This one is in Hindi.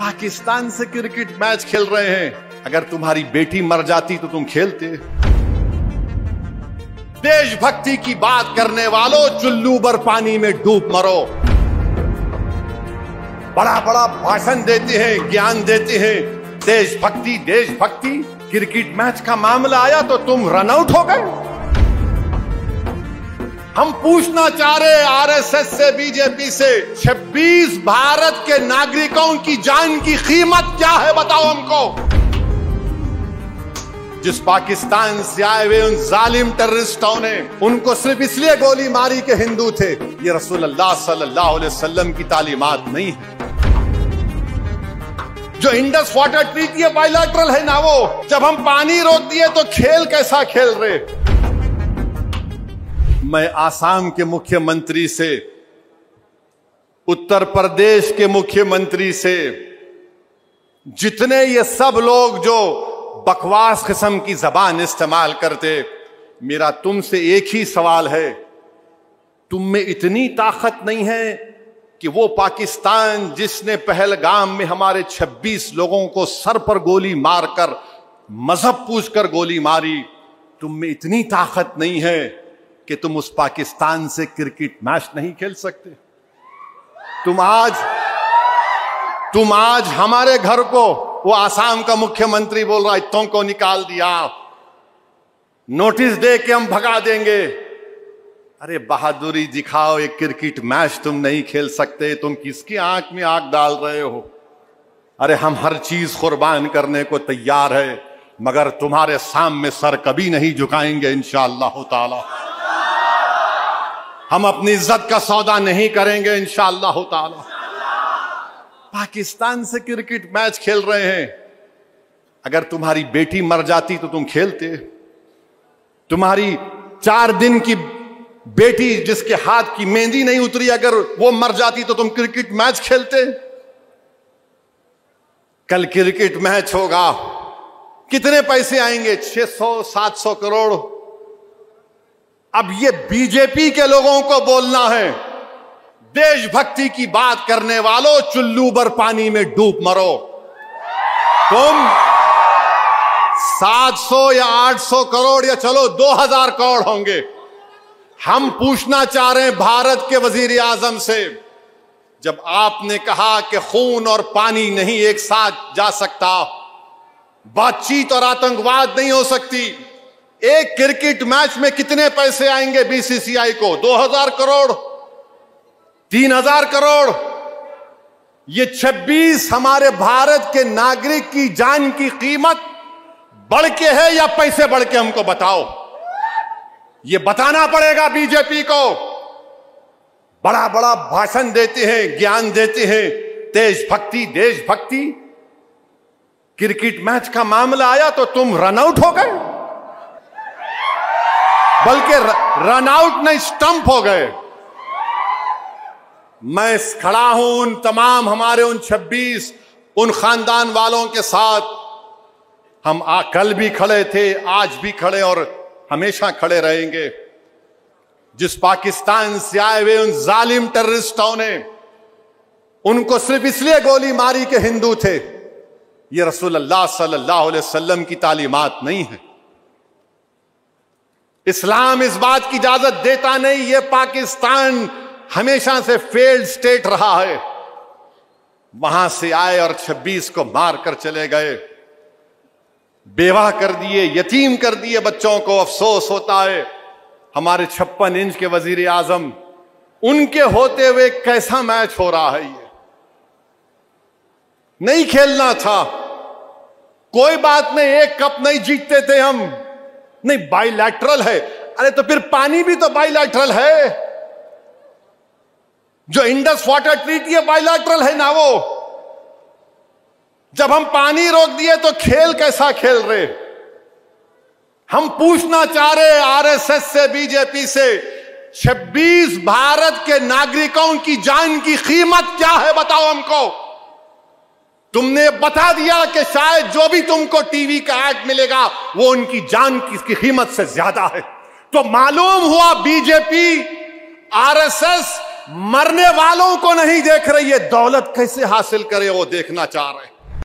पाकिस्तान से क्रिकेट मैच खेल रहे हैं। अगर तुम्हारी बेटी मर जाती तो तुम खेलते? देशभक्ति की बात करने वालों, चुल्लू भर पानी में डूब मरो। बड़ा बड़ा भाषण देते हैं, ज्ञान देते हैं, देशभक्ति देशभक्ति। क्रिकेट मैच का मामला आया तो तुम रन आउट हो गए। हम पूछना चाह रहे आरएसएस से, बीजेपी से, 26 भारत के नागरिकों की जान की कीमत क्या है बताओ हमको। जिस पाकिस्तान से आए हुए उन जालिम टेररिस्टों ने उनको सिर्फ इसलिए गोली मारी कि हिंदू थे। ये रसूलुल्लाह सल्लल्लाहु अलैहि वसल्लम की तालीमात नहीं है। जो इंडस वाटर ट्रीटी है बायलैटरल है ना, वो जब हम पानी रोक दिए तो खेल कैसा खेल रहे। मैं आसाम के मुख्यमंत्री से, उत्तर प्रदेश के मुख्यमंत्री से, जितने ये सब लोग जो बकवास किस्म की जबान इस्तेमाल करते, मेरा तुमसे एक ही सवाल है, तुम में इतनी ताकत नहीं है कि वो पाकिस्तान जिसने पहलगाम में हमारे 26 लोगों को सर पर गोली मारकर, मजहब पूछकर गोली मारी, तुम में इतनी ताकत नहीं है कि तुम उस पाकिस्तान से क्रिकेट मैच नहीं खेल सकते? तुम आज हमारे घर को, वो आसाम का मुख्यमंत्री बोल रहा है, इतों को निकाल दिया, नोटिस दे के हम भगा देंगे। अरे बहादुरी दिखाओ, एक क्रिकेट मैच तुम नहीं खेल सकते, तुम किसकी आंख में आंख डाल रहे हो? अरे हम हर चीज कुर्बान करने को तैयार है, मगर तुम्हारे सामने सर कभी नहीं झुकाएंगे इंशाअल्लाह ताला। हम अपनी इज्जत का सौदा नहीं करेंगे इंशाअल्लाह ताला। पाकिस्तान से क्रिकेट मैच खेल रहे हैं। अगर तुम्हारी बेटी मर जाती तो तुम खेलते? तुम्हारी 4 दिन की बेटी जिसके हाथ की मेहंदी नहीं उतरी, अगर वो मर जाती तो तुम क्रिकेट मैच खेलते? कल क्रिकेट मैच होगा, कितने पैसे आएंगे? 600-700 करोड़। अब ये बीजेपी के लोगों को बोलना है, देशभक्ति की बात करने वालों, चुल्लू भर पानी में डूब मरो। तुम 700 या 800 करोड़ या चलो 2000 करोड़ होंगे। हम पूछना चाह रहे हैं भारत के वजीर आजम से, जब आपने कहा कि खून और पानी नहीं एक साथ जा सकता, बातचीत और आतंकवाद नहीं हो सकती, एक क्रिकेट मैच में कितने पैसे आएंगे बीसीसीआई को? 2000 करोड़, 3000 करोड़। ये 26 हमारे भारत के नागरिक की जान की कीमत बढ़ के है या पैसे बढ़ के? हमको बताओ, ये बताना पड़ेगा बीजेपी को। बड़ा बड़ा भाषण देते हैं, ज्ञान देते हैं, देशभक्ति देशभक्ति। क्रिकेट मैच का मामला आया तो तुम रन आउट हो गए, बल्कि रन आउट नहीं, स्टंप हो गए। मैं खड़ा हूं उन तमाम हमारे उन 26 उन खानदान वालों के साथ। हम कल भी खड़े थे, आज भी खड़े और हमेशा खड़े रहेंगे। जिस पाकिस्तान से आए हुए उन जालिम टेररिस्टों ने उनको सिर्फ इसलिए गोली मारी कि हिंदू थे। ये रसूलुल्लाह सल्लल्लाहु अलैहि वसल्लम की तालीमात नहीं है। इस्लाम इस बात की इजाजत देता नहीं। ये पाकिस्तान हमेशा से फेल्ड स्टेट रहा है। वहां से आए और 26 को मार कर चले गए, बेवा कर दिए, यतीम कर दिए बच्चों को। अफसोस होता है हमारे 56 इंच के वजीर आजम, उनके होते हुए कैसा मैच हो रहा है। ये नहीं खेलना था, कोई बात नहीं, एक कप नहीं जीतते थे हम, नहीं बायलैटरल है। अरे तो फिर पानी भी तो बायलैटरल है। जो इंडस वाटर ट्रीटी है बायलैटरल है ना, वो जब हम पानी रोक दिए तो खेल कैसा खेल रहे। हम पूछना चाह रहे आरएसएस से, बीजेपी से, 26 भारत के नागरिकों की जान की कीमत क्या है बताओ हमको। तुमने बता दिया कि शायद जो भी तुमको टीवी का ऐड मिलेगा वो उनकी जान की कीमत से ज्यादा है। तो मालूम हुआ बीजेपी, आरएसएस मरने वालों को नहीं देख रही है, दौलत कैसे हासिल करे वो देखना चाह रहे हैं।